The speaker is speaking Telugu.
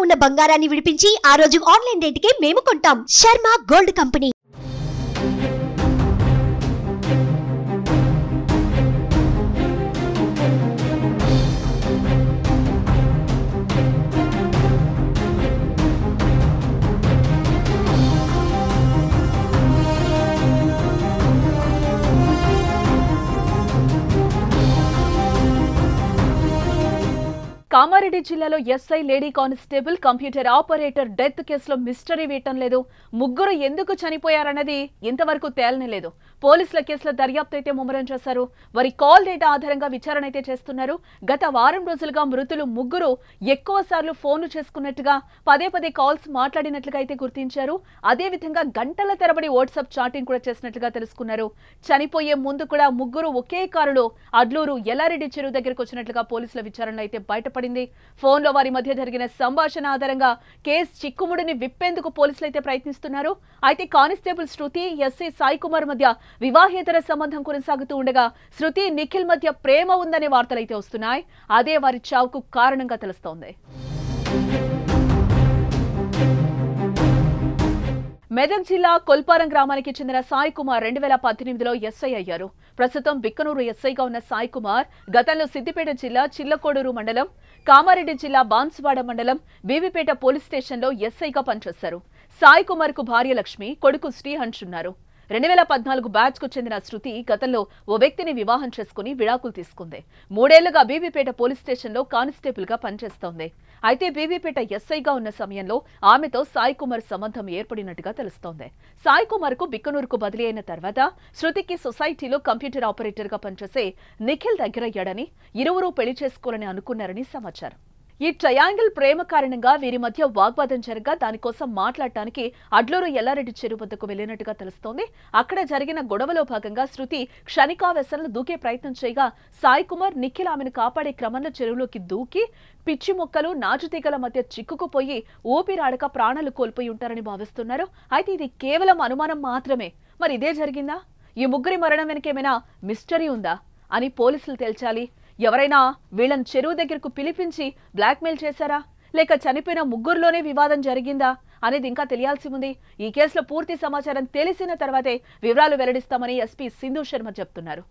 ఉన్న బంగారాన్ని విడిపించి ఆ రోజు ఆన్లైన్ రేటుకే మేము కొంటాం. Sharma gold company. కామారెడ్డి జిల్లాలో SI lady constable computer operator death కేసులో మిస్టరీ వీయటం లేదు. ముగ్గురు ఎందుకు చనిపోయారన్నది ఇంతవరకు తేలనేలేదు. పోలీసుల కేసుల దర్యాప్తు అయితే ముమ్మరం చేశారు. వారి కాల్ డేటా ఆధారంగా విచారణ అయితే చేస్తున్నారు. గత వారం రోజులుగా మృతులు ముగ్గురు ఎక్కువ సార్లు ఫోన్లు చేసుకున్నట్టుగా పదే పదే కాల్స్ మాట్లాడినట్లుగా అయితే గుర్తించారు. అదేవిధంగా గంటల తరబడి వాట్సాప్ చాటింగ్ కూడా చేసినట్లుగా తెలుసుకున్నారు. చనిపోయే ముందు కూడా ముగ్గురు ఒకే కారులో అడ్లూరు ఎల్లారెడ్డి చెరువు దగ్గరకు వచ్చినట్లుగా పోలీసుల విచారణలో అయితే బయటపడింది. ఫోన్లో వారి మధ్య జరిగిన సంభాషణ ఆధారంగా కేసు చిక్కుముడిని విప్పేందుకు పోలీసులు అయితే ప్రయత్నిస్తున్నారు. అయితే కానిస్టేబుల్ శృతి, ఎస్ఐ సాయి కుమార్ మధ్య వివాహేతర సంబంధం కొనసాగుతూ ఉండగా శృతి, నిఖిల్ మధ్య ప్రేమ ఉందనే వార్తలైతే వస్తున్నాయి. అదే వారి చావుకు కారణంగా తెలుస్తోంది. మెదక్ జిల్లా కొల్పారం గ్రామానికి చెందిన సాయి కుమార్ 2018లో ఎస్ఐ అయ్యారు. ప్రస్తుతం బిక్కనూరు ఎస్ఐగా ఉన్న సాయి కుమార్ గతంలో సిద్దిపేట జిల్లా చిల్లకోడూరు మండలం, కామారెడ్డి జిల్లా బాన్సువాడ మండలం బీవీపేట పోలీస్ స్టేషన్లో ఎస్ఐగా పనిచేశారు. సాయి కుమార్ కు భార్య లక్ష్మి, కొడుకు శ్రీహంష్ ఉన్నారు. 2014 బ్యాచ్ కు చెందిన శృతి గతంలో ఓ వ్యక్తిని వివాహం చేసుకుని విడాకులు తీసుకుంది. 3 ఏళ్లుగా బీవీపేట పోలీస్ స్టేషన్లో కానిస్టేబుల్ గా పనిచేస్తోంది. అయితే బీవీపేట ఎస్ఐగా ఉన్న సమయంలో ఆమెతో సాయి కుమార్ సంబంధం ఏర్పడినట్టుగా తెలుస్తోంది. సాయి కుమార్ కు బిక్కనూరుకు బదిలీ అయిన తర్వాత శృతికి సొసైటీలో కంప్యూటర్ ఆపరేటర్ గా పనిచేసే నిఖిల్ దగ్గరయ్యాడని, ఇరువురు పెళ్లి చేసుకోవాలని అనుకున్నారని సమాచారం. ఈ ట్రయాంగిల్ ప్రేమ కారణంగా వీరి మధ్య వాగ్వాదం జరగా దానికోసం మాట్లాడటానికి అడ్లూరు ఎల్లారెడ్డి చెరువు వద్దకు వెళ్లినట్టుగా తెలుస్తోంది. అక్కడ జరిగిన గొడవలో భాగంగా శృతి క్షణికావేశంలో దూకే ప్రయత్నం చేయగా సాయి కుమార్, నిఖిల్ ఆమెను కాపాడే క్రమంలో చెరువులోకి దూకి పిచ్చి మొక్కలు, నాచుతీగల మధ్య చిక్కుకుపోయి ఊపిరాడక ప్రాణాలు కోల్పోయి ఉంటారని భావిస్తున్నారు. అయితే ఇది కేవలం అనుమానం మాత్రమే. మరి ఇదే జరిగిందా? ఈ ముగ్గురి మరణం వెనకేమైనా మిస్టరీ ఉందా అని పోలీసులు తేల్చాలి. ఎవరైనా వీళ్ళని చెరువు దగ్గరకు పిలిపించి బ్లాక్మెయిల్ చేశారా, లేక చనిపోయిన ముగ్గురులోనే వివాదం జరిగిందా అనేది ఇంకా తెలియాల్సి ఉంది. ఈ కేసులో పూర్తి సమాచారం తెలిసిన తర్వాతే వివరాలు వెల్లడిస్తామని ఎస్పీ సింధు శర్మ చెప్తున్నారు.